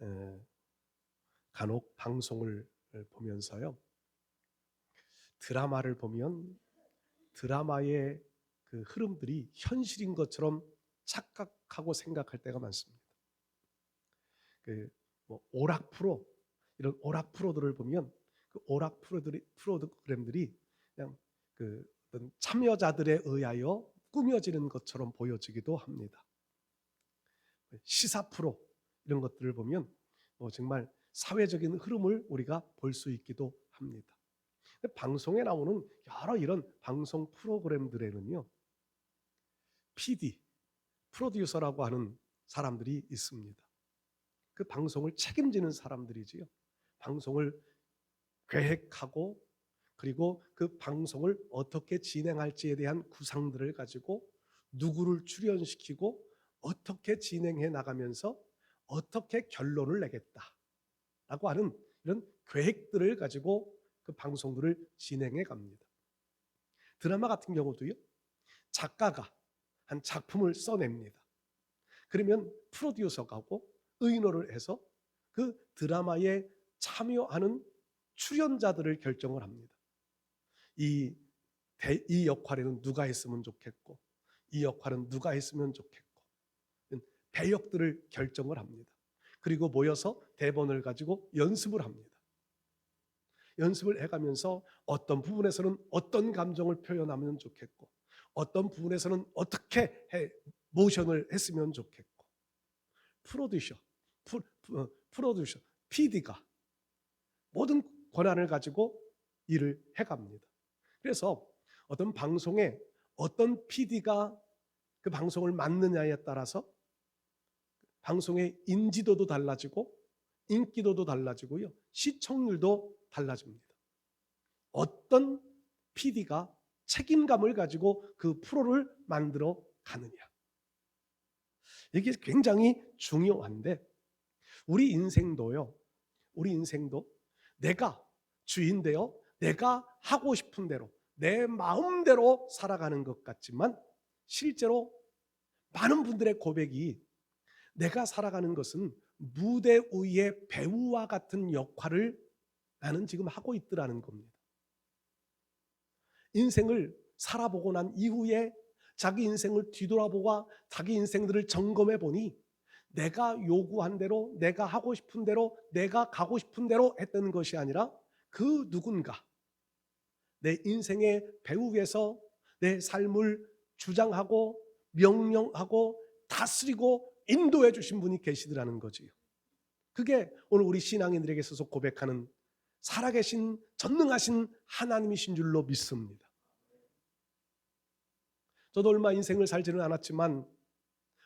에, 간혹 방송을 보면서요, 드라마를 보면 드라마의 그 흐름들이 현실인 것처럼 착각하고 생각할 때가 많습니다. 그뭐 오락 프로, 이런 오락 프로들을 보면 그 오락 프로그램들이 그냥 그 어떤 참여자들에 의하여 꾸며지는 것처럼 보여지기도 합니다. 시사 프로 이런 것들을 보면 정말 사회적인 흐름을 우리가 볼 수 있기도 합니다. 방송에 나오는 여러 이런 방송 프로그램들에는요, PD, 프로듀서라고 하는 사람들이 있습니다. 그 방송을 책임지는 사람들이지요. 방송을 계획하고 그리고 그 방송을 어떻게 진행할지에 대한 구상들을 가지고 누구를 출연시키고 어떻게 진행해 나가면서 어떻게 결론을 내겠다라고 하는 이런 계획들을 가지고 그 방송들을 진행해 갑니다. 드라마 같은 경우도요, 작가가 한 작품을 써냅니다. 그러면 프로듀서하고 의논을 해서 그 드라마에 참여하는 출연자들을 결정을 합니다. 이 역할에는 누가 했으면 좋겠고, 이 역할은 누가 했으면 좋겠고, 배역들을 결정을 합니다. 그리고 모여서 대본을 가지고 연습을 합니다. 연습을 해가면서 어떤 부분에서는 어떤 감정을 표현하면 좋겠고, 어떤 부분에서는 어떻게 모션을 했으면 좋겠고, 프로듀서, 프로듀서, PD가 모든 권한을 가지고 일을 해갑니다. 그래서 어떤 방송에 어떤 PD가 그 방송을 맡느냐에 따라서 방송의 인지도도 달라지고 인기도도 달라지고요, 시청률도 달라집니다. 어떤 PD가 책임감을 가지고 그 프로를 만들어 가느냐, 이게 굉장히 중요한데, 우리 인생도요, 우리 인생도 내가 주인되어 내가 하고 싶은 대로 내 마음대로 살아가는 것 같지만, 실제로 많은 분들의 고백이 내가 살아가는 것은 무대 위의 배우와 같은 역할을 나는 지금 하고 있더라는 겁니다. 인생을 살아보고 난 이후에 자기 인생을 뒤돌아보고 자기 인생들을 점검해 보니 내가 요구한 대로, 내가 하고 싶은 대로, 내가 가고 싶은 대로 했던 것이 아니라 그 누군가 내 인생의 배후에서 내 삶을 주장하고 명령하고 다스리고 인도해 주신 분이 계시더라는 거지요. 그게 오늘 우리 신앙인들에게 있어서 고백하는 살아계신 전능하신 하나님이신 줄로 믿습니다. 저도 얼마 인생을 살지는 않았지만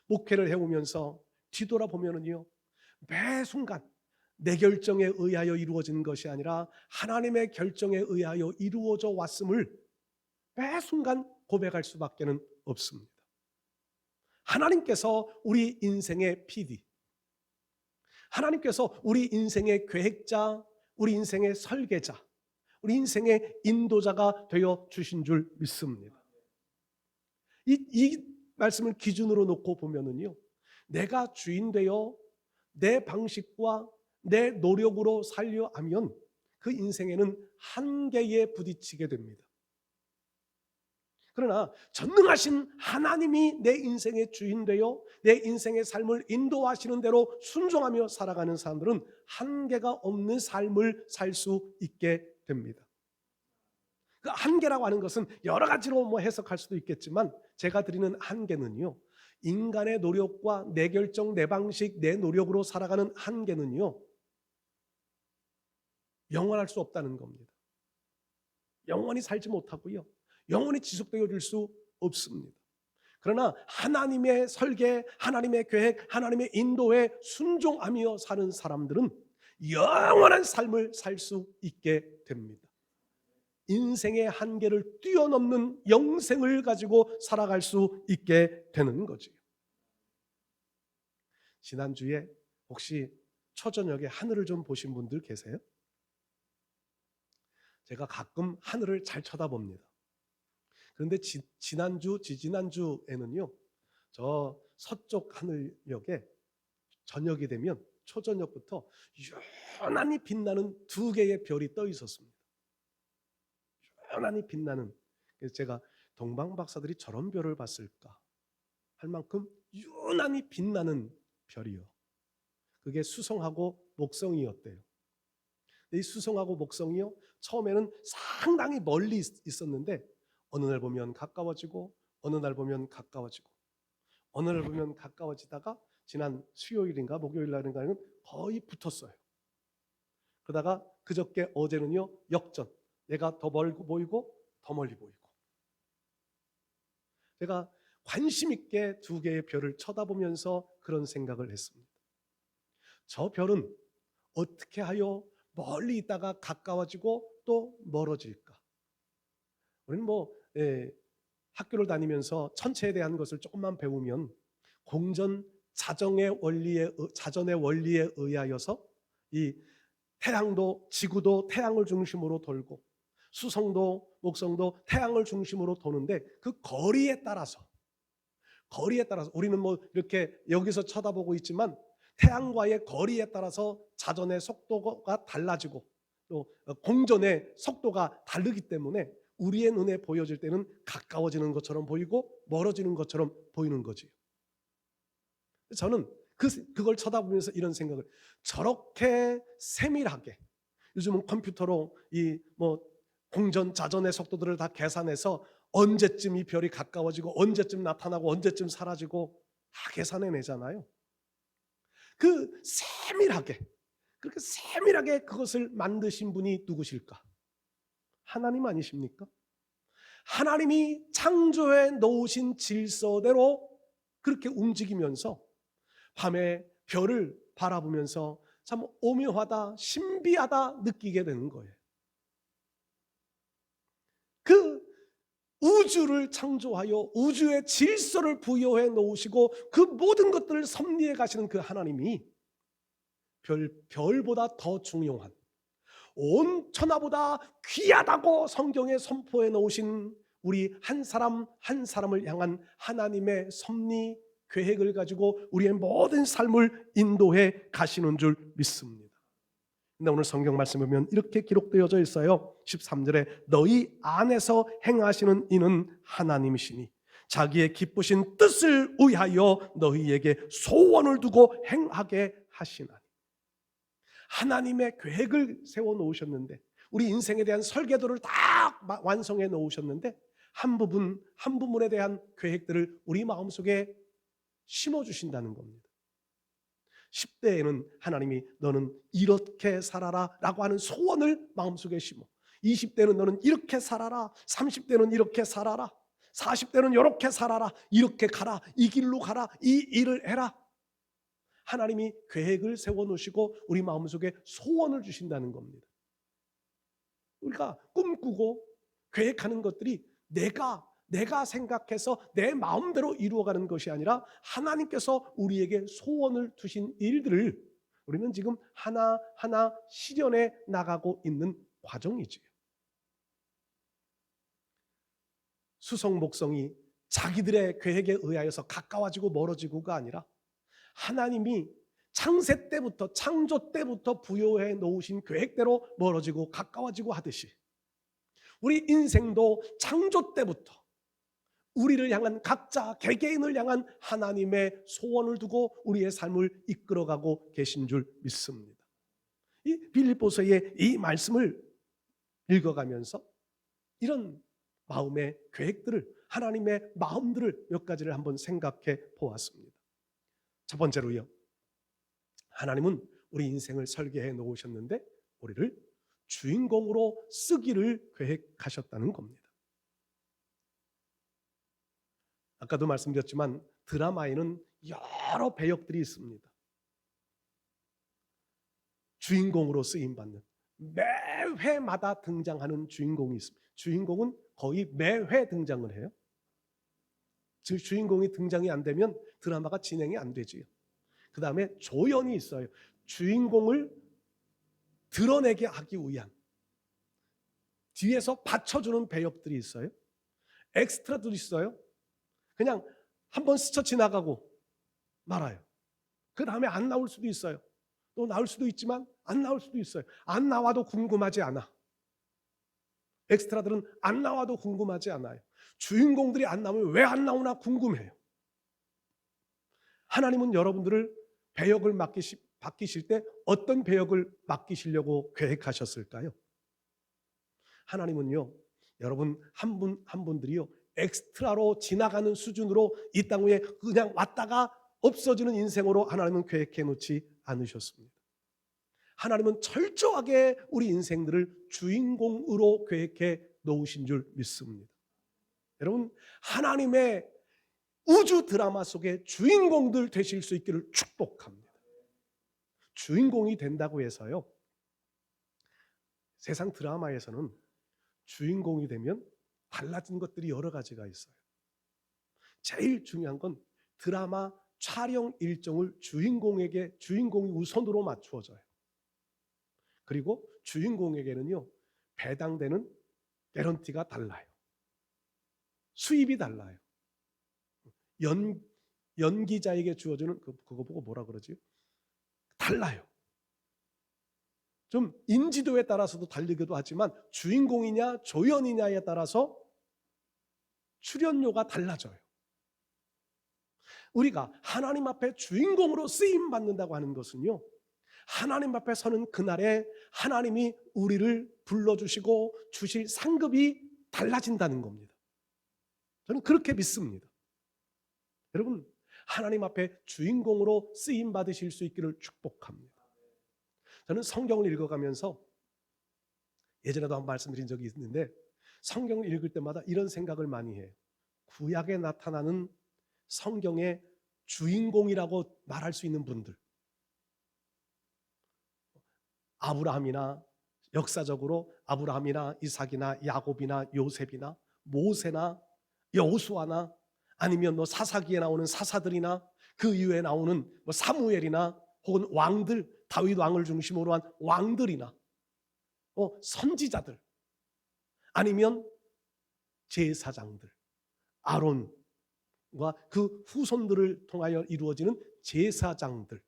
목회를 해오면서 뒤돌아보면은요, 매 순간 내 결정에 의하여 이루어진 것이 아니라 하나님의 결정에 의하여 이루어져 왔음을 매 순간 고백할 수밖에 없습니다. 하나님께서 우리 인생의 PD, 하나님께서 우리 인생의 계획자, 우리 인생의 설계자, 우리 인생의 인도자가 되어 주신 줄 믿습니다. 이 말씀을 기준으로 놓고 보면은요, 내가 주인 되어 내 방식과 내 노력으로 살려 하면 그 인생에는 한계에 부딪히게 됩니다. 그러나 전능하신 하나님이 내 인생의 주인 되어 내 인생의 삶을 인도하시는 대로 순종하며 살아가는 사람들은 한계가 없는 삶을 살 수 있게 됩니다. 그 한계라고 하는 것은 여러 가지로 해석할 수도 있겠지만, 제가 드리는 한계는요, 인간의 노력과 내 결정, 내 방식, 내 노력으로 살아가는 한계는요, 영원할 수 없다는 겁니다. 영원히 살지 못하고요, 영원히 지속되어 줄 수 없습니다. 그러나 하나님의 설계, 하나님의 계획, 하나님의 인도에 순종하며 사는 사람들은 영원한 삶을 살 수 있게 됩니다. 인생의 한계를 뛰어넘는 영생을 가지고 살아갈 수 있게 되는 거지요. 지난주에 혹시 초저녁에 하늘을 좀 보신 분들 계세요? 제가 가끔 하늘을 잘 쳐다봅니다. 그런데 지난주, 지지난주에는요, 저 서쪽 하늘역에 저녁이 되면 초저녁부터 유난히 빛나는 두 개의 별이 떠 있었습니다. 유난히 빛나는. 그래서 제가 동방 박사들이 저런 별을 봤을까 할 만큼 유난히 빛나는 별이요. 그게 수성하고 목성이었대요. 이 수성하고 목성이요, 처음에는 상당히 멀리 있었는데 어느 날 보면 가까워지고 어느 날 보면 가까워지고 어느 날 보면 가까워지다가 지난 수요일인가 목요일 날인가는 거의 붙었어요. 그러다가 그저께 어제는요, 역전. 내가 더 멀고 보이고 더 멀리 보이고. 제가 관심 있게 두 개의 별을 쳐다보면서 그런 생각을 했습니다. 저 별은 어떻게 하여 멀리 있다가 가까워지고 또 멀어질까? 우리는 학교를 다니면서 천체에 대한 것을 조금만 배우면 공전 자전의 원리에 의하여서 이 태양도 지구도 태양을 중심으로 돌고 수성도 목성도 태양을 중심으로 도는데 그 거리에 따라서 우리는 이렇게 여기서 쳐다보고 있지만 태양과의 거리에 따라서 자전의 속도가 달라지고 또 공전의 속도가 다르기 때문에 우리의 눈에 보여질 때는 가까워지는 것처럼 보이고 멀어지는 것처럼 보이는 거지요. 저는 그걸 쳐다보면서 이런 생각을, 저렇게 세밀하게 요즘은 컴퓨터로 공전 자전의 속도들을 다 계산해서 언제쯤 이 별이 가까워지고 언제쯤 나타나고 언제쯤 사라지고 다 계산해내잖아요. 그렇게 세밀하게 그것을 만드신 분이 누구실까? 하나님 아니십니까? 하나님이 창조해 놓으신 질서대로 그렇게 움직이면서 밤에 별을 바라보면서 참 오묘하다, 신비하다 느끼게 되는 거예요. 그 우주를 창조하여 우주의 질서를 부여해 놓으시고 그 모든 것들을 섭리해 가시는 그 하나님이 별보다 더 중요한, 온 천하보다 귀하다고 성경에 선포해 놓으신 우리 한 사람 한 사람을 향한 하나님의 섭리 계획을 가지고 우리의 모든 삶을 인도해 가시는 줄 믿습니다. 근데 오늘 성경 말씀 보면 이렇게 기록되어져 있어요. 13절에 너희 안에서 행하시는 이는 하나님이시니 자기의 기쁘신 뜻을 위하여 너희에게 소원을 두고 행하게 하시나니. 하나님의 계획을 세워 놓으셨는데, 우리 인생에 대한 설계도를 다 완성해 놓으셨는데 한 부분에 대한 계획들을 우리 마음속에 심어 주신다는 겁니다. 10대에는 하나님이 너는 이렇게 살아라 라고 하는 소원을 마음속에 심어, 20대는 너는 이렇게 살아라, 30대는 이렇게 살아라, 40대는 이렇게 살아라, 이렇게 가라, 이 길로 가라, 이 일을 해라. 하나님이 계획을 세워놓으시고 우리 마음속에 소원을 주신다는 겁니다. 우리가 꿈꾸고 계획하는 것들이 내가 생각해서 내 마음대로 이루어가는 것이 아니라 하나님께서 우리에게 소원을 두신 일들을 우리는 지금 하나하나 실현해 나가고 있는 과정이지요. 수성 목성이 자기들의 계획에 의하여서 가까워지고 멀어지고가 아니라 하나님이 창세 때부터, 창조 때부터 부여해 놓으신 계획대로 멀어지고 가까워지고 하듯이 우리 인생도 창조 때부터 우리를 향한, 각자 개개인을 향한 하나님의 소원을 두고 우리의 삶을 이끌어가고 계신 줄 믿습니다. 이 빌립보서의 이 말씀을 읽어가면서 이런 마음의 계획들을, 하나님의 마음들을 몇 가지를 한번 생각해 보았습니다. 첫 번째로요, 하나님은 우리 인생을 설계해 놓으셨는데 우리를 주인공으로 쓰기를 계획하셨다는 겁니다. 아까도 말씀드렸지만 드라마에는 여러 배역들이 있습니다. 주인공으로 쓰임받는, 매 회마다 등장하는 주인공이 있습니다. 주인공은 거의 매회 등장을 해요. 주인공이 등장이 안 되면 드라마가 진행이 안 되지요. 그 다음에 조연이 있어요. 주인공을 드러내게 하기 위한 뒤에서 받쳐주는 배역들이 있어요. 엑스트라도 있어요. 그냥 한번 스쳐 지나가고 말아요. 그 다음에 안 나올 수도 있어요. 또 나올 수도 있지만 안 나올 수도 있어요. 안 나와도 궁금하지 않아. 엑스트라들은 안 나와도 궁금하지 않아요. 주인공들이 안 나오면 왜 안 나오나 궁금해요. 하나님은 여러분들을 배역을 맡기실 때 어떤 배역을 맡기시려고 계획하셨을까요? 하나님은요, 여러분 한 분 한 분들이요, 엑스트라로 지나가는 수준으로 이 땅 위에 그냥 왔다가 없어지는 인생으로 하나님은 계획해 놓지 않으셨습니다. 하나님은 철저하게 우리 인생들을 주인공으로 계획해 놓으신 줄 믿습니다. 여러분, 하나님의 우주 드라마 속에 주인공들 되실 수 있기를 축복합니다. 주인공이 된다고 해서요, 세상 드라마에서는 주인공이 되면 달라진 것들이 여러 가지가 있어요. 제일 중요한 건 드라마 촬영 일정을 주인공이 우선으로 맞추어져요. 그리고 주인공에게는요, 배당되는 개런티가 달라요. 수입이 달라요. 연기자에게 주어지는 그거 보고 뭐라 그러지? 달라요. 좀 인지도에 따라서도 다르기도 하지만 주인공이냐 조연이냐에 따라서 출연료가 달라져요. 우리가 하나님 앞에 주인공으로 쓰임 받는다고 하는 것은요, 하나님 앞에 서는 그날에 하나님이 우리를 불러주시고 주실 상급이 달라진다는 겁니다. 저는 그렇게 믿습니다. 여러분, 하나님 앞에 주인공으로 쓰임 받으실 수 있기를 축복합니다. 저는 성경을 읽어가면서 예전에도 한번 말씀드린 적이 있는데, 성경을 읽을 때마다 이런 생각을 많이 해요. 구약에 나타나는 성경의 주인공이라고 말할 수 있는 분들, 아브라함이나 역사적으로 아브라함이나 이삭이나 야곱이나 요셉이나 모세나 여호수아나 아니면 뭐 사사기에 나오는 사사들이나 그 이후에 나오는 뭐 사무엘이나 혹은 왕들, 다윗 왕을 중심으로 한 왕들이나 선지자들, 아니면 제사장들, 아론과 그 후손들을 통하여 이루어지는 제사장들,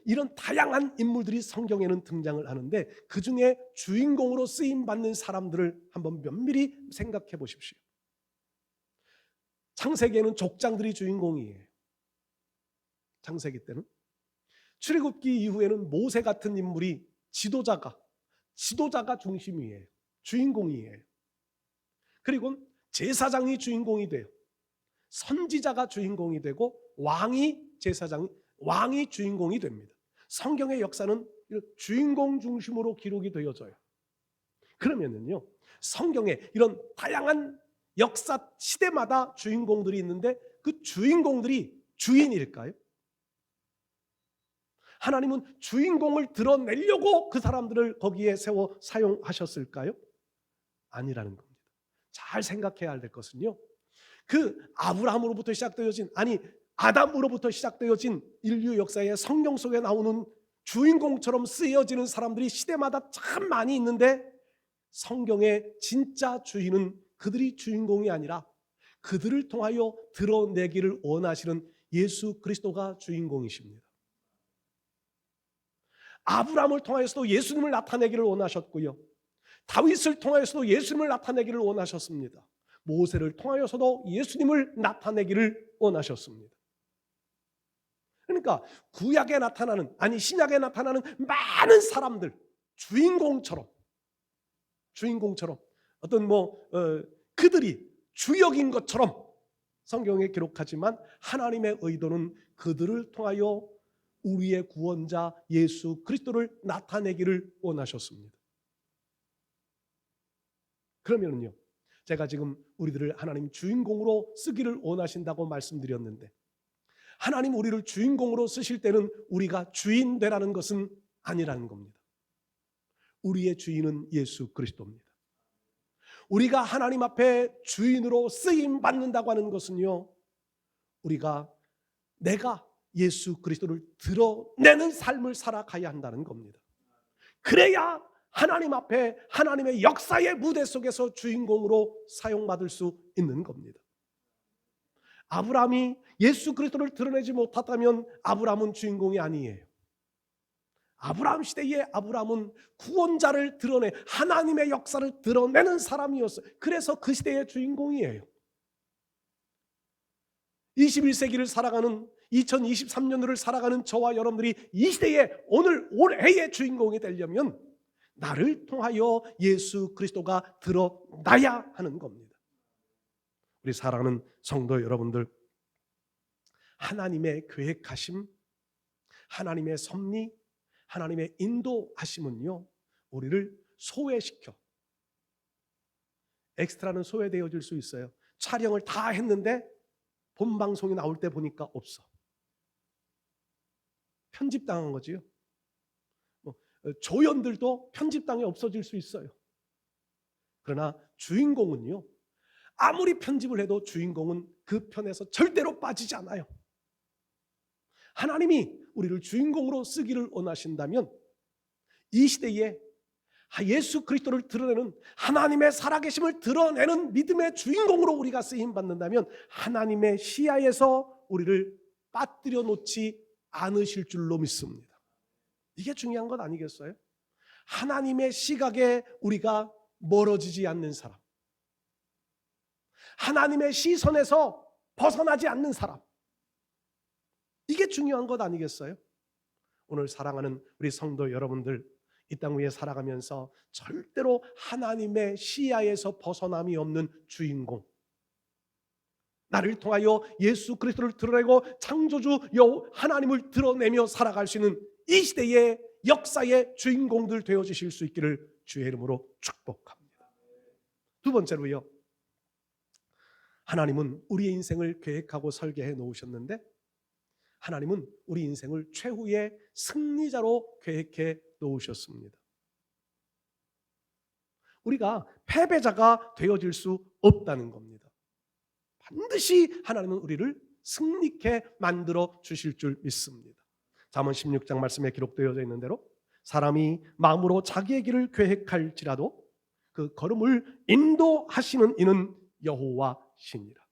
이런 다양한 인물들이 성경에는 등장을 하는데, 그 중에 주인공으로 쓰임받는 사람들을 한번 면밀히 생각해 보십시오. 창세기에는 족장들이 주인공이에요. 창세기 때는. 출애굽기 이후에는 모세 같은 인물이 지도자가 중심이에요. 주인공이에요. 그리고 제사장이 주인공이 돼요. 선지자가 주인공이 되고 왕이 주인공이 됩니다. 성경의 역사는 주인공 중심으로 기록이 되어져요. 그러면은요, 성경에 이런 다양한 역사 시대마다 주인공들이 있는데 그 주인공들이 주인일까요? 하나님은 주인공을 드러내려고 그 사람들을 거기에 세워 사용하셨을까요? 아니라는 겁니다. 잘 생각해야 될 것은요, 그 아브라함으로부터 시작되어진, 아담으로부터 시작되어진 인류 역사의 성경 속에 나오는 주인공처럼 쓰여지는 사람들이 시대마다 참 많이 있는데, 성경의 진짜 주인은 그들이 주인공이 아니라 그들을 통하여 드러내기를 원하시는 예수 그리스도가 주인공이십니다. 아브라함을 통하여서도 예수님을 나타내기를 원하셨고요, 다윗을 통하여서도 예수님을 나타내기를 원하셨습니다. 모세를 통하여서도 예수님을 나타내기를 원하셨습니다. 그러니까 구약에 나타나는, 신약에 나타나는 많은 사람들, 주인공처럼 어떤 그들이 주역인 것처럼 성경에 기록하지만, 하나님의 의도는 그들을 통하여 우리의 구원자 예수 그리스도를 나타내기를 원하셨습니다. 그러면요, 제가 지금 우리들을 하나님 주인공으로 쓰기를 원하신다고 말씀드렸는데, 하나님 우리를 주인공으로 쓰실 때는 우리가 주인 되라는 것은 아니라는 겁니다. 우리의 주인은 예수 그리스도입니다. 우리가 하나님 앞에 주인으로 쓰임 받는다고 하는 것은요, 내가 예수 그리스도를 드러내는 삶을 살아가야 한다는 겁니다. 그래야 하나님 앞에 하나님의 역사의 무대 속에서 주인공으로 사용받을 수 있는 겁니다. 아브라함이 예수 그리스도를 드러내지 못했다면 아브라함은 주인공이 아니에요. 아브라함 시대의 아브라함은 구원자를 드러내 하나님의 역사를 드러내는 사람이었어요. 그래서 그 시대의 주인공이에요. 21세기를 살아가는 2023년을 살아가는 저와 여러분들이 이 시대의 오늘 올해의 주인공이 되려면 나를 통하여 예수 그리스도가 드러나야 하는 겁니다. 우리 사랑하는 성도 여러분들, 하나님의 계획하심, 하나님의 섭리, 하나님의 인도하심은요, 우리를 소외시켜. 엑스트라는 소외되어질 수 있어요. 촬영을 다 했는데 본방송이 나올 때 보니까 없어. 편집당한 거지요. 조연들도 편집당해 없어질 수 있어요. 그러나 주인공은요, 아무리 편집을 해도 주인공은 그 편에서 절대로 빠지지 않아요. 하나님이 우리를 주인공으로 쓰기를 원하신다면 이 시대에 예수 그리스도를 드러내는 하나님의 살아계심을 드러내는 믿음의 주인공으로 우리가 쓰임받는다면 하나님의 시야에서 우리를 빠뜨려 놓지 않으실 줄로 믿습니다. 이게 중요한 것 아니겠어요? 하나님의 시각에 우리가 멀어지지 않는 사람, 하나님의 시선에서 벗어나지 않는 사람, 이게 중요한 것 아니겠어요? 오늘 사랑하는 우리 성도 여러분들, 이 땅 위에 살아가면서 절대로 하나님의 시야에서 벗어남이 없는 주인공, 나를 통하여 예수 그리스도를 드러내고 창조주 하나님을 드러내며 살아갈 수 있는 이 시대의 역사의 주인공들 되어주실 수 있기를 주의 이름으로 축복합니다. 두 번째로요, 하나님은 우리의 인생을 계획하고 설계해 놓으셨는데 하나님은 우리 인생을 최후의 승리자로 계획해 놓으셨습니다. 우리가 패배자가 되어질 수 없다는 겁니다. 반드시 하나님은 우리를 승리케 만들어 주실 줄 믿습니다. 잠언 16장 말씀에 기록되어져 있는 대로 사람이 마음으로 자기의 길을 계획할지라도 그 걸음을 인도하시는 이는 여호와시니라.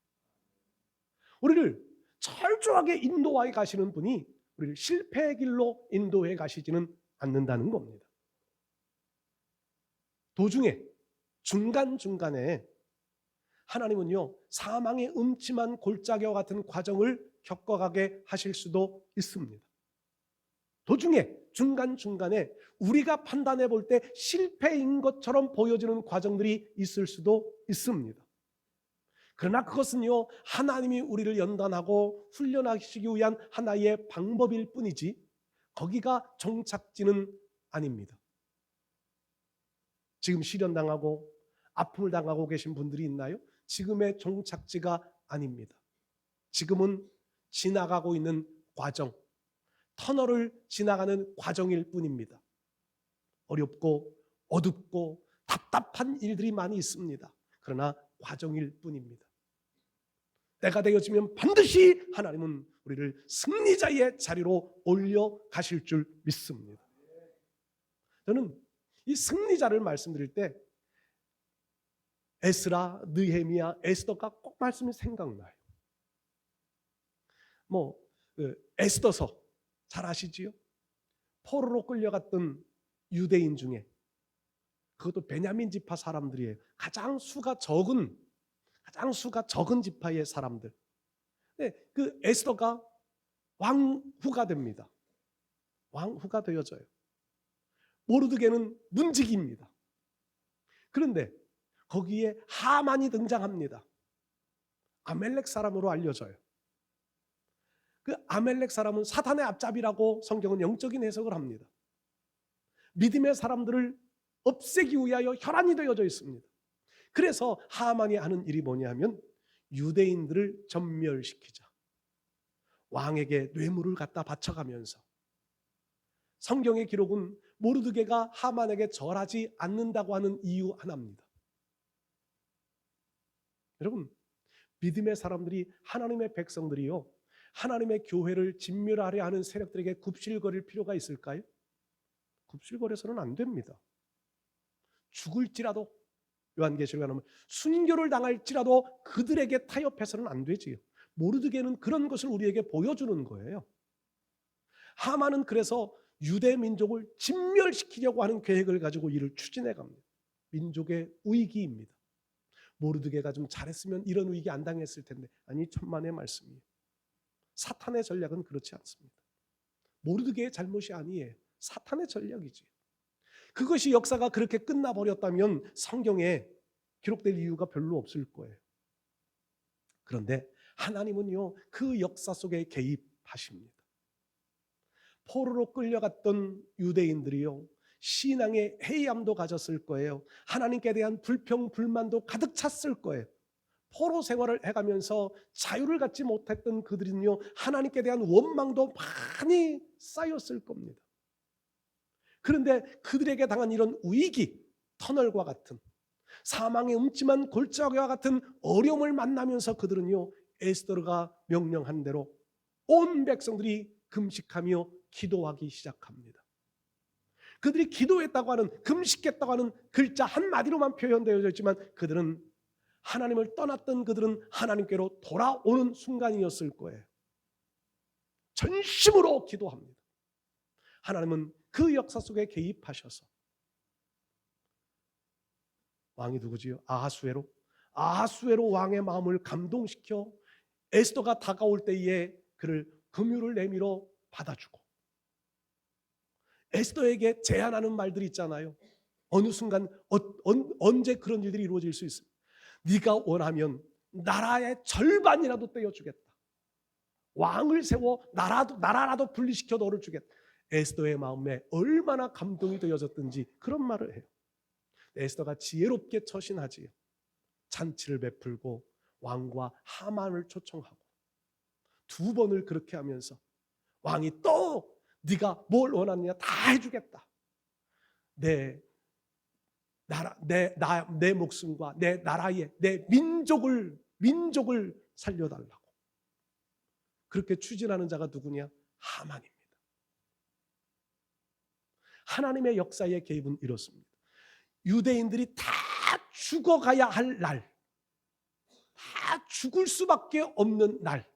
우리를 철저하게 인도해 가시는 분이 우리를 실패의 길로 인도해 가시지는 않는다는 겁니다. 도중에 중간중간에 하나님은요, 사망의 음침한 골짜기와 같은 과정을 겪어가게 하실 수도 있습니다. 도중에 중간중간에 우리가 판단해 볼 때 실패인 것처럼 보여지는 과정들이 있을 수도 있습니다. 그러나 그것은요, 하나님이 우리를 연단하고 훈련하시기 위한 하나의 방법일 뿐이지 거기가 종착지는 아닙니다. 지금 시련당하고 아픔을 당하고 계신 분들이 있나요? 지금의 종착지가 아닙니다. 지금은 지나가고 있는 과정, 터널을 지나가는 과정일 뿐입니다. 어렵고 어둡고 답답한 일들이 많이 있습니다. 그러나 과정일 뿐입니다. 때가 되어지면 반드시 하나님은 우리를 승리자의 자리로 올려가실 줄 믿습니다. 저는 이 승리자를 말씀드릴 때 에스라, 느헤미야, 에스더가 꼭 말씀이 생각나요. 에스더서 잘 아시지요? 포로로 끌려갔던 유대인 중에, 그것도 베냐민 지파 사람들이에요. 가장 수가 적은 지파의 사람들. 그 에스더가 왕후가 됩니다. 왕후가 되어져요. 모르드게는 문지기입니다. 그런데 거기에 하만이 등장합니다. 아멜렉 사람으로 알려져요. 그 아멜렉 사람은 사탄의 앞잡이라고 성경은 영적인 해석을 합니다. 믿음의 사람들을 없애기 위하여 혈안이 되어져 있습니다. 그래서 하만이 하는 일이 뭐냐면 유대인들을 전멸시키자. 왕에게 뇌물을 갖다 바쳐가면서, 성경의 기록은 모르드게가 하만에게 절하지 않는다고 하는 이유 하나입니다. 여러분, 믿음의 사람들이, 하나님의 백성들이요, 하나님의 교회를 진멸하려 하는 세력들에게 굽실거릴 필요가 있을까요? 굽실거려서는 안 됩니다. 죽을지라도, 요한계시록에 나오면 순교를 당할지라도 그들에게 타협해서는 안 되지요. 모르드게는 그런 것을 우리에게 보여주는 거예요. 하만은 그래서 유대 민족을 진멸시키려고 하는 계획을 가지고 이를 추진해 갑니다. 민족의 위기입니다. 모르드게가 좀 잘했으면 이런 위기 안 당했을 텐데, 아니, 천만의 말씀이에요. 사탄의 전략은 그렇지 않습니다. 모르드게의 잘못이 아니에요. 사탄의 전략이지. 그것이 역사가 그렇게 끝나버렸다면 성경에 기록될 이유가 별로 없을 거예요. 그런데 하나님은요, 그 역사 속에 개입하십니다. 포로로 끌려갔던 유대인들이요, 신앙의 해이함도 가졌을 거예요. 하나님께 대한 불평, 불만도 가득 찼을 거예요. 포로 생활을 해가면서 자유를 갖지 못했던 그들은요, 하나님께 대한 원망도 많이 쌓였을 겁니다. 그런데 그들에게 당한 이런 위기, 터널과 같은, 사망의 음침한 골짜기와 같은 어려움을 만나면서 그들은요, 에스더가 명령한 대로 온 백성들이 금식하며 기도하기 시작합니다. 그들이 기도했다고 하는, 금식했다고 하는 글자 한마디로만 표현되어져 있지만, 그들은 하나님을 떠났던 그들은 하나님께로 돌아오는 순간이었을 거예요. 전심으로 기도합니다. 하나님은 그 역사 속에 개입하셔서, 왕이 누구지요? 아하수에로 왕의 마음을 감동시켜 에스더가 다가올 때에 그를 금유를 내밀어 받아주고, 에스더에게 제안하는 말들이 있잖아요. 어느 순간 언제 그런 일들이 이루어질 수 있어요? 네가 원하면 나라의 절반이라도 떼어주겠다. 왕을 세워 나라라도 분리시켜 너를 주겠다. 에스더의 마음에 얼마나 감동이 되어졌든지 그런 말을 해요. 에스더가 지혜롭게 처신하지요. 잔치를 베풀고 왕과 하만을 초청하고, 두 번을 그렇게 하면서 왕이 또 네가 뭘 원하느냐 다 해주겠다. 내 목숨과 내 나라의, 내 민족을 살려달라고. 그렇게 추진하는 자가 누구냐? 하만입니다. 하나님의 역사의 개입은 이렇습니다. 유대인들이 다 죽어가야 할 날, 다 죽을 수밖에 없는 날,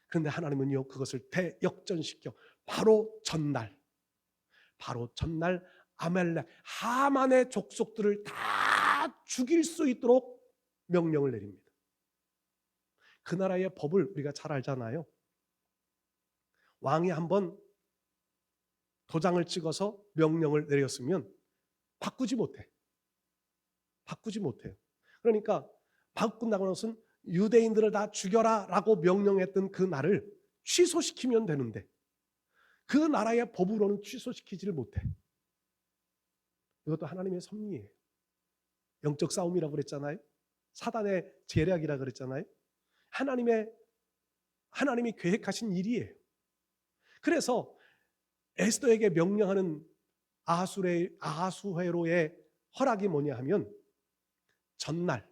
그런데 하나님은요, 그것을 대역전시켜 바로 전날 아멜렉, 하만의 족속들을 다 죽일 수 있도록 명령을 내립니다. 그 나라의 법을 우리가 잘 알잖아요. 왕이 한번 도장을 찍어서 명령을 내렸으면 바꾸지 못해요. 그러니까 바꾼다고 하는 것은 유대인들을 다 죽여라 라고 명령했던 그 날을 취소시키면 되는데, 그 나라의 법으로는 취소시키지를 못해. 이것도 하나님의 섭리예요. 영적 싸움이라고 그랬잖아요. 사단의 재략이라고 그랬잖아요. 하나님이 계획하신 일이에요. 그래서 에스더에게 명령하는 아하수회로의 허락이 뭐냐 하면, 전날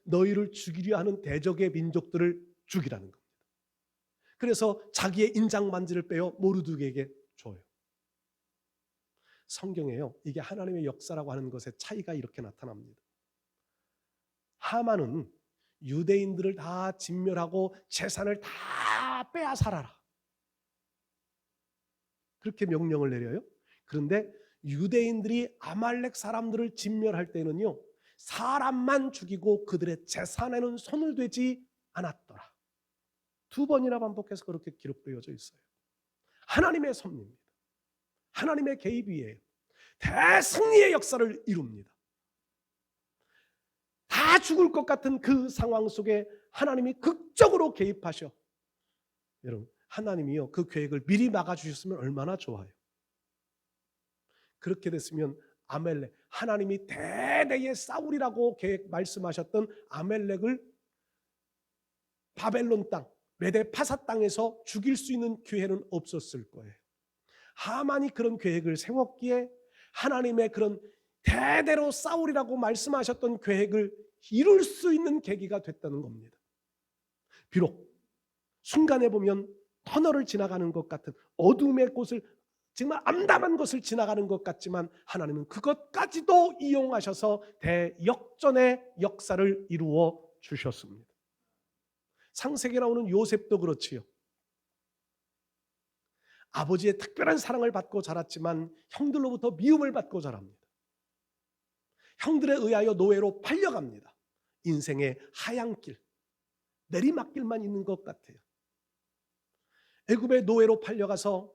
너희를 죽이려 하는 대적의 민족들을 죽이라는 겁니다. 그래서 자기의 인장반지를 빼어 모르드게에게 줘요. 성경에요, 이게 하나님의 역사라고 하는 것의 차이가 이렇게 나타납니다. 하만은 유대인들을 다 진멸하고 재산을 다 빼앗아라, 그렇게 명령을 내려요. 그런데 유대인들이 아말렉 사람들을 진멸할 때는요, 사람만 죽이고 그들의 재산에는 손을 대지 않았더라. 두 번이나 반복해서 그렇게 기록되어져 있어요. 하나님의 섭리입니다. 하나님의 개입이에요. 대승리의 역사를 이룹니다. 다 죽을 것 같은 그 상황 속에 하나님이 극적으로 개입하셔. 여러분, 하나님이요, 그 계획을 미리 막아주셨으면 얼마나 좋아요. 그렇게 됐으면 아멜렉, 하나님이 대대의 싸우리라고 말씀하셨던 아멜렉을 바벨론 땅, 메대 파사 땅에서 죽일 수 있는 기회는 없었을 거예요. 하만이 그런 계획을 세웠기에 하나님의 그런 대대로 싸우리라고 말씀하셨던 계획을 이룰 수 있는 계기가 됐다는 겁니다. 비록 순간에 보면 터널을 지나가는 것 같은 어둠의 곳을, 정말 암담한 것을 지나가는 것 같지만, 하나님은 그것까지도 이용하셔서 대역전의 역사를 이루어 주셨습니다. 창세기에 나오는 요셉도 그렇지요. 아버지의 특별한 사랑을 받고 자랐지만 형들로부터 미움을 받고 자랍니다. 형들에 의하여 노예로 팔려갑니다. 인생의 하얀길, 내리막길만 있는 것 같아요. 애굽의 노예로 팔려가서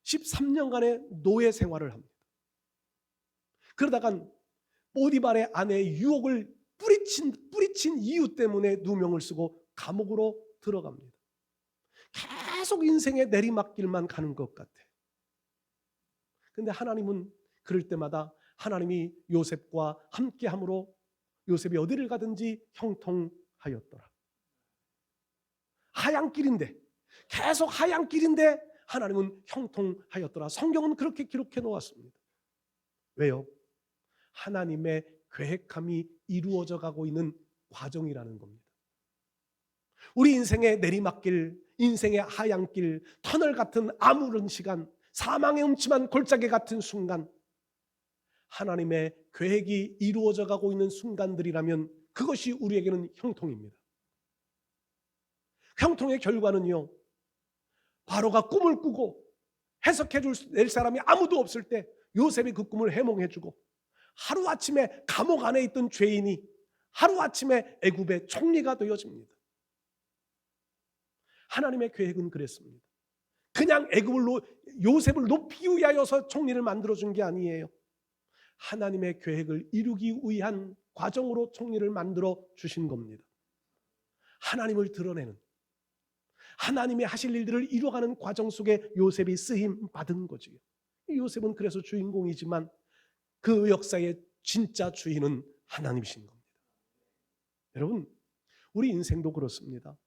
13년간의 노예 생활을 합니다. 그러다간 보디발의 아내의 유혹을 뿌리친 이유 때문에 누명을 쓰고 감옥으로 들어갑니다. 계속 인생의 내리막길만 가는 것 같아요. 그런데 하나님은 그럴 때마다 하나님이 요셉과 함께함으로 요셉이 어디를 가든지 형통하였더라. 하얀 길인데, 계속 하얀 길인데 하나님은 형통하였더라. 성경은 그렇게 기록해 놓았습니다. 왜요? 하나님의 계획함이 이루어져 가고 있는 과정이라는 겁니다. 우리 인생의 내리막길, 인생의 하얀 길, 터널 같은 아무런 시간, 사망의 음침한 골짜기 같은 순간, 하나님의 계획이 이루어져 가고 있는 순간들이라면 그것이 우리에게는 형통입니다. 형통의 결과는요, 바로가 꿈을 꾸고 해석해 낼 사람이 아무도 없을 때 요셉이 그 꿈을 해몽해 주고, 하루아침에 감옥 안에 있던 죄인이 하루아침에 애굽의 총리가 되어집니다. 하나님의 계획은 그랬습니다. 그냥 요셉을 높이기 위하여서 총리를 만들어준 게 아니에요. 하나님의 계획을 이루기 위한 과정으로 총리를 만들어 주신 겁니다. 하나님을 드러내는, 하나님이 하실 일들을 이루어가는 과정 속에 요셉이 쓰임 받은 거지요. 요셉은 그래서 주인공이지만 그 역사의 진짜 주인은 하나님이신 겁니다. 여러분, 우리 인생도 그렇습니다.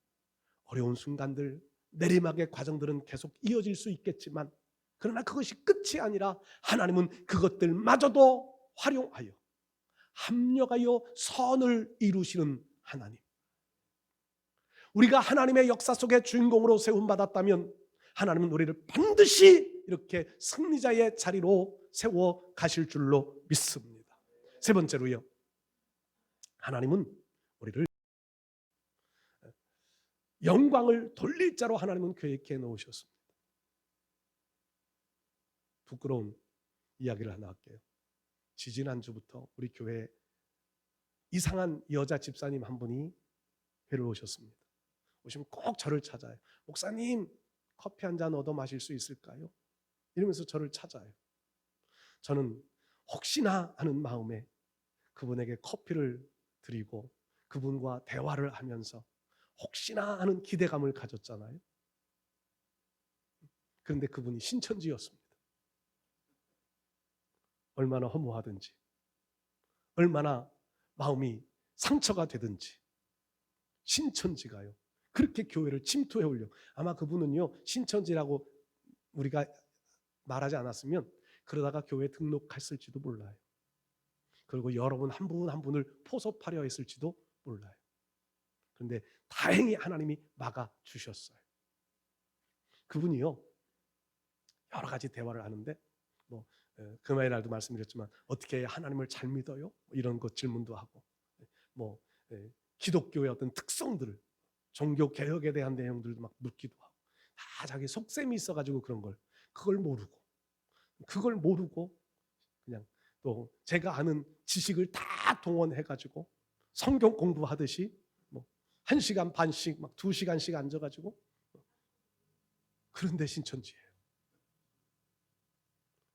어려운 순간들, 내리막의 과정들은 계속 이어질 수 있겠지만, 그러나 그것이 끝이 아니라 하나님은 그것들마저도 활용하여 합력하여 선을 이루시는 하나님. 우리가 하나님의 역사 속의 주인공으로 세움받았다면 하나님은 우리를 반드시 이렇게 승리자의 자리로 세워 가실 줄로 믿습니다. 세 번째로요, 하나님은 우리를 영광을 돌릴 자로 하나님은 계획해 놓으셨습니다. 부끄러운 이야기를 하나 할게요. 지지난주부터 우리 교회에 이상한 여자 집사님 한 분이 회를 오셨습니다. 오시면 꼭 저를 찾아요. 목사님, 커피 한 잔 얻어 마실 수 있을까요? 이러면서 저를 찾아요. 저는 혹시나 하는 마음에 그분에게 커피를 드리고 그분과 대화를 하면서 혹시나 하는 기대감을 가졌잖아요. 그런데 그분이 신천지였습니다. 얼마나 허무하든지, 얼마나 마음이 상처가 되든지 신천지가요, 그렇게 교회를 침투해 오려고. 아마 그분은요, 신천지라고 우리가 말하지 않았으면 그러다가 교회 등록했을지도 몰라요. 그리고 여러분 한 분 한 분을 포섭하려 했을지도 몰라요. 그런데 다행히 하나님이 막아주셨어요. 그분이요, 여러 가지 대화를 하는데 금요일 날도 말씀드렸지만 어떻게 하나님을 잘 믿어요? 이런 것 질문도 하고, 기독교의 어떤 특성들을, 종교 개혁에 대한 내용들도 막 묻기도 하고, 다 자기 속셈이 있어가지고 그걸 모르고 그냥 또 제가 아는 지식을 다 동원해가지고 성경 공부하듯이 1시간 반씩 막 2시간씩 앉아가지고, 그런데 신천지예요.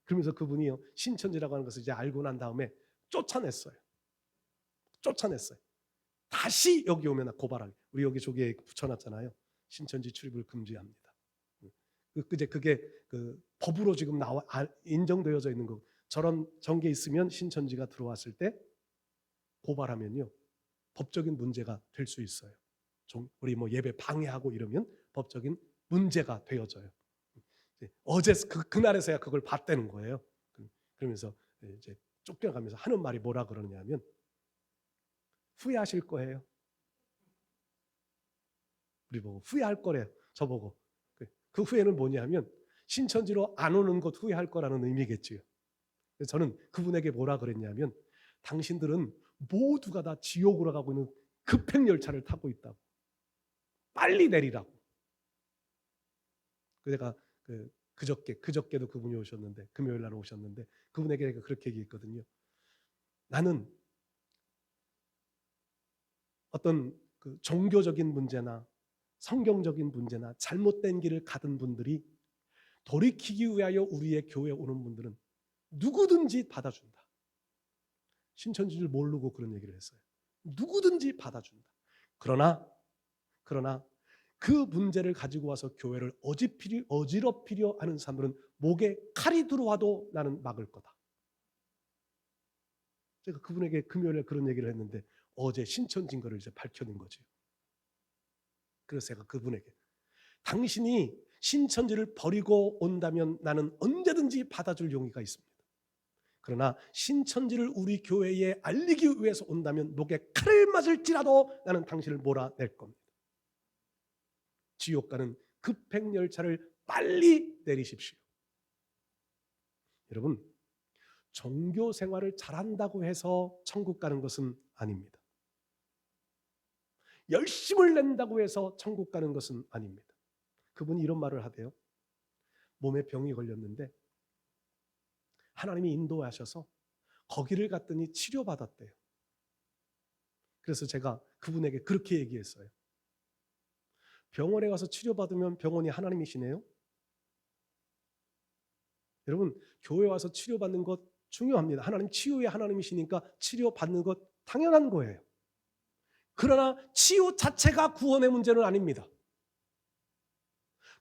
그러면서 그분이요, 신천지라고 하는 것을 이제 알고 난 다음에 쫓아냈어요. 다시 여기 오면 고발하게. 우리 여기 조기에 붙여놨잖아요. 신천지 출입을 금지합니다. 그게 법으로 지금 인정되어져 있는 거. 저런 전개 있으면 신천지가 들어왔을 때 고발하면요, 법적인 문제가 될 수 있어요. 우리 예배 방해하고 이러면 법적인 문제가 되어져요. 어제 그날에서야 그걸 봤다는 거예요. 그러면서 이제 쫓겨가면서 하는 말이 뭐라 그러냐면, 후회하실 거예요. 우리 보고 후회할 거래요. 저보고. 그 후회는 뭐냐면 신천지로 안 오는 것 후회할 거라는 의미겠지요. 그래서 저는 그분에게 뭐라 그랬냐면, 당신들은 모두가 다 지옥으로 가고 있는 급행열차를 타고 있다고. 빨리 내리라고. 내가 그저께도 그분이 오셨는데, 금요일 날 오셨는데, 그분에게 내가 그렇게 얘기했거든요. 나는 어떤 종교적인 문제나 성경적인 문제나 잘못된 길을 가던 분들이 돌이키기 위하여 우리의 교회에 오는 분들은 누구든지 받아준다. 신천지를 모르고 그런 얘기를 했어요. 누구든지 받아준다. 그러나 그 문제를 가지고 와서 교회를 어지럽히려 하는 사람들은 목에 칼이 들어와도 나는 막을 거다. 제가 그분에게 금요일에 그런 얘기를 했는데 어제 신천지인 거를 이제 밝혀낸 거죠. 그래서 제가 그분에게 당신이 신천지를 버리고 온다면 나는 언제든지 받아줄 용의가 있습니다. 그러나 신천지를 우리 교회에 알리기 위해서 온다면 목에 칼을 맞을지라도 나는 당신을 몰아낼 겁니다. 지옥 가는 급행열차를 빨리 내리십시오. 여러분, 종교 생활을 잘한다고 해서 천국 가는 것은 아닙니다. 열심을 낸다고 해서 천국 가는 것은 아닙니다. 그분이 이런 말을 하대요. 몸에 병이 걸렸는데 하나님이 인도하셔서 거기를 갔더니 치료받았대요. 그래서 제가 그분에게 그렇게 얘기했어요. 병원에 가서 치료받으면 병원이 하나님이시네요. 여러분, 교회 와서 치료받는 것 중요합니다. 하나님 치유의 하나님이시니까 치료받는 것 당연한 거예요. 그러나 치유 자체가 구원의 문제는 아닙니다.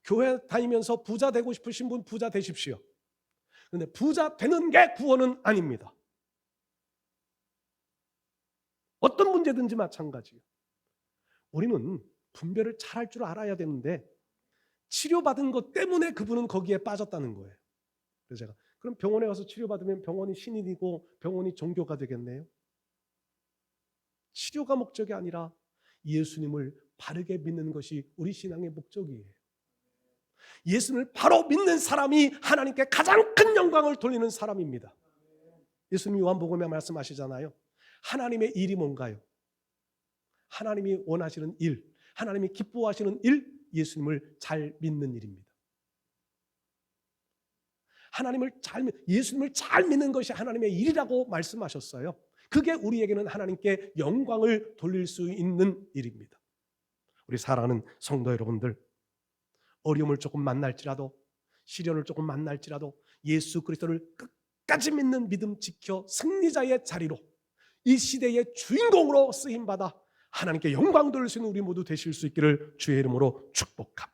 교회 다니면서 부자 되고 싶으신 분 부자 되십시오. 그런데 부자 되는 게 구원은 아닙니다. 어떤 문제든지 마찬가지예요. 우리는 분별을 잘할 줄 알아야 되는데 치료받은 것 때문에 그분은 거기에 빠졌다는 거예요. 그래서 제가 그럼 병원에 가서 치료받으면 병원이 신인이고 병원이 종교가 되겠네요. 치료가 목적이 아니라 예수님을 바르게 믿는 것이 우리 신앙의 목적이에요. 예수님을 바로 믿는 사람이 하나님께 가장 큰 영광을 돌리는 사람입니다. 예수님이 요한복음에 말씀하시잖아요. 하나님의 일이 뭔가요? 하나님이 원하시는 일, 하나님이 기뻐하시는 일, 예수님을 잘 믿는 일입니다. 예수님을 잘 믿는 것이 하나님의 일이라고 말씀하셨어요. 그게 우리에게는 하나님께 영광을 돌릴 수 있는 일입니다. 우리 사랑하는 성도 여러분들, 어려움을 조금 만날지라도 시련을 조금 만날지라도 예수 그리스도를 끝까지 믿는 믿음 지켜 승리자의 자리로 이 시대의 주인공으로 쓰임받아 하나님께 영광 돌릴 수 있는 우리 모두 되실 수 있기를 주의 이름으로 축복합니다.